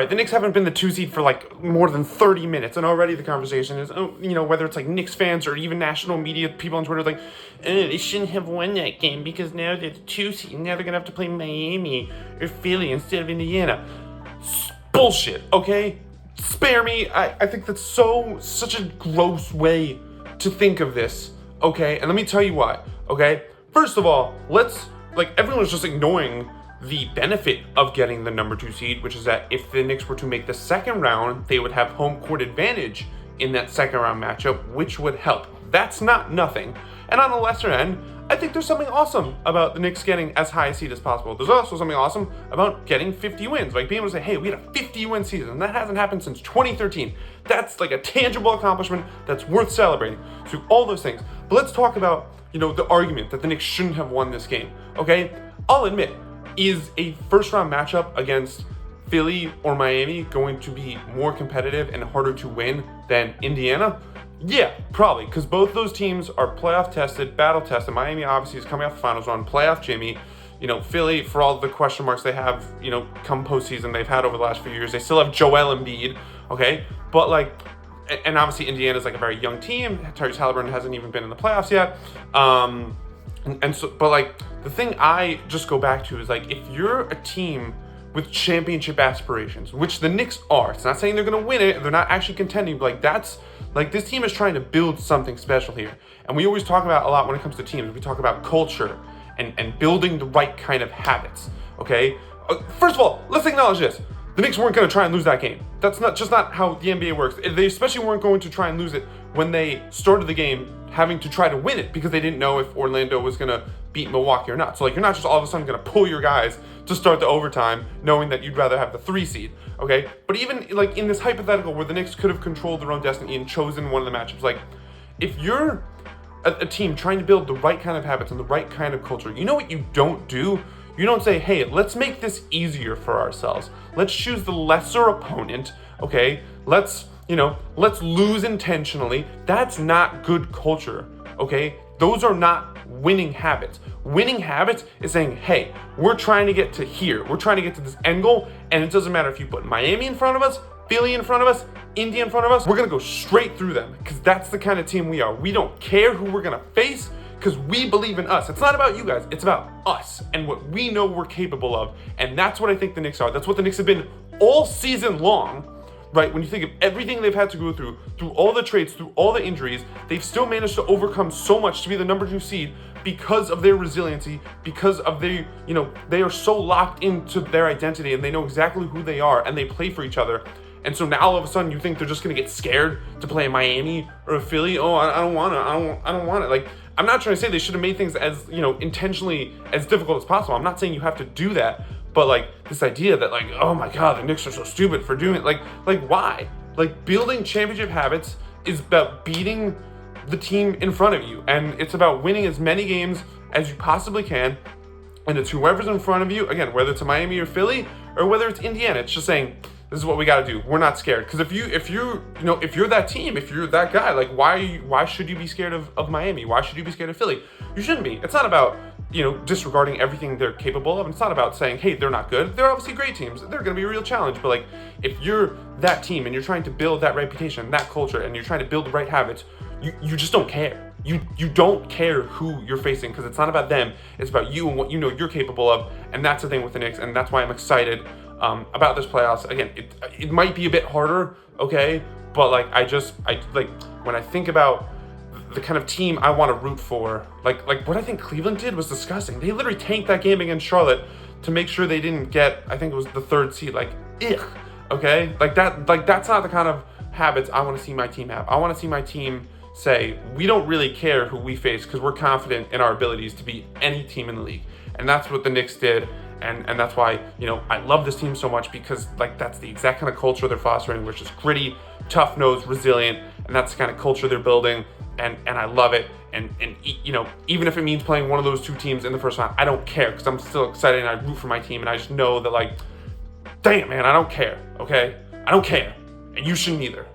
right, the Knicks haven't been the 2 seed for like more than 30 minutes, and already the conversation is, whether it's like Knicks fans or even national media people on Twitter, like, they shouldn't have won that game because now they're the 2 seed, and now they're gonna have to play Miami or Philly instead of Indiana. Bullshit, okay? Spare me. I think that's such a gross way to think of this, okay? And let me tell you why, okay? First of all, everyone's just ignoring the benefit of getting the number 2 seed, which is that if the Knicks were to make the second round, they would have home court advantage in that second round matchup, which would help. That's not nothing. And on the lesser end, I think there's something awesome about the Knicks getting as high a seed as possible. There's also something awesome about getting 50 wins. Like being able to say, hey, we had a 50-win season, and that hasn't happened since 2013. That's like a tangible accomplishment that's worth celebrating. So all those things. But let's talk about, the argument that the Knicks shouldn't have won this game, okay? I'll admit, is a first round matchup against Philly or Miami going to be more competitive and harder to win than Indiana? Yeah, probably, because both those teams are playoff tested, battle tested. Miami obviously is coming off the finals run, playoff Jimmy. Philly, for all the question marks they have, come postseason they've had over the last few years, they still have Joel Embiid, okay? But and obviously Indiana's like a very young team. Tyrese Halliburton hasn't even been in the playoffs yet. The thing I just go back to is if you're a team with championship aspirations, which the Knicks are, it's not saying they're going to win it, they're not actually contending, but this team is trying to build something special here. And we always talk about a lot when it comes to teams, we talk about culture and building the right kind of habits, okay? First of all, let's acknowledge this. The Knicks weren't going to try and lose that game. That's not how the NBA works. They especially weren't going to try and lose it when they started the game having to try to win it because they didn't know if Orlando was going to beat Milwaukee or not. So you're not just all of a sudden going to pull your guys to start the overtime knowing that you'd rather have the 3 seed, okay? But even in this hypothetical where the Knicks could have controlled their own destiny and chosen one of the matchups, if you're a team trying to build the right kind of habits and the right kind of culture, you know what you don't do? You don't say, hey, let's make this easier for ourselves. Let's choose the lesser opponent, okay? Let's lose intentionally. That's not good culture, okay? Those are not winning habits. Winning habits is saying, hey, we're trying to get to here. We're trying to get to this end goal, and it doesn't matter if you put Miami in front of us, Philly in front of us, India in front of us. We're going to go straight through them because that's the kind of team we are. We don't care who we're going to face because we believe in us. It's not about you guys. It's about us and what we know we're capable of, and that's what I think the Knicks are. That's what the Knicks have been all season long. Right, when you think of everything they've had to go through all the trades, through all the injuries, they've still managed to overcome so much to be the number 2 seed because of their resiliency, because of they are so locked into their identity and they know exactly who they are and they play for each other. And so now all of a sudden you think they're just gonna get scared to play a Miami or a Philly? Oh, I don't want it. I'm not trying to say they should have made things as intentionally as difficult as possible. I'm not saying you have to do that. But this idea that oh my God, the Knicks are so stupid for doing it. Why? Building championship habits is about beating the team in front of you. And it's about winning as many games as you possibly can. And it's whoever's in front of you, again, whether it's a Miami or Philly or whether it's Indiana, it's just saying, this is what we got to do. We're not scared. Because if you're that team, if you're that guy, why should you be scared of Miami? Why should you be scared of Philly? You shouldn't be. It's not about disregarding everything they're capable of. And it's not about saying, hey, they're not good. They're obviously great teams. They're going to be a real challenge. But if you're that team and you're trying to build that reputation, that culture, and you're trying to build the right habits, you just don't care. You don't care who you're facing because it's not about them. It's about you and what you're capable of. And that's the thing with the Knicks. And that's why I'm excited about this playoffs. Again, it might be a bit harder, okay? But when I think about the kind of team I want to root for, what I think Cleveland did was disgusting. They literally tanked that game against Charlotte to make sure they didn't get, I think it was the 3rd seed. Okay? That's not the kind of habits I want to see my team have. I want to see my team say, we don't really care who we face because we're confident in our abilities to beat any team in the league. And that's what the Knicks did. And that's why, I love this team so much because that's the exact kind of culture they're fostering, which is gritty, tough-nosed, resilient, and that's the kind of culture they're building. And I love it. And even if it means playing one of those 2 teams in the first round, I don't care because I'm still excited and I root for my team and I just know that damn man, I don't care, okay? I don't care. And you shouldn't either.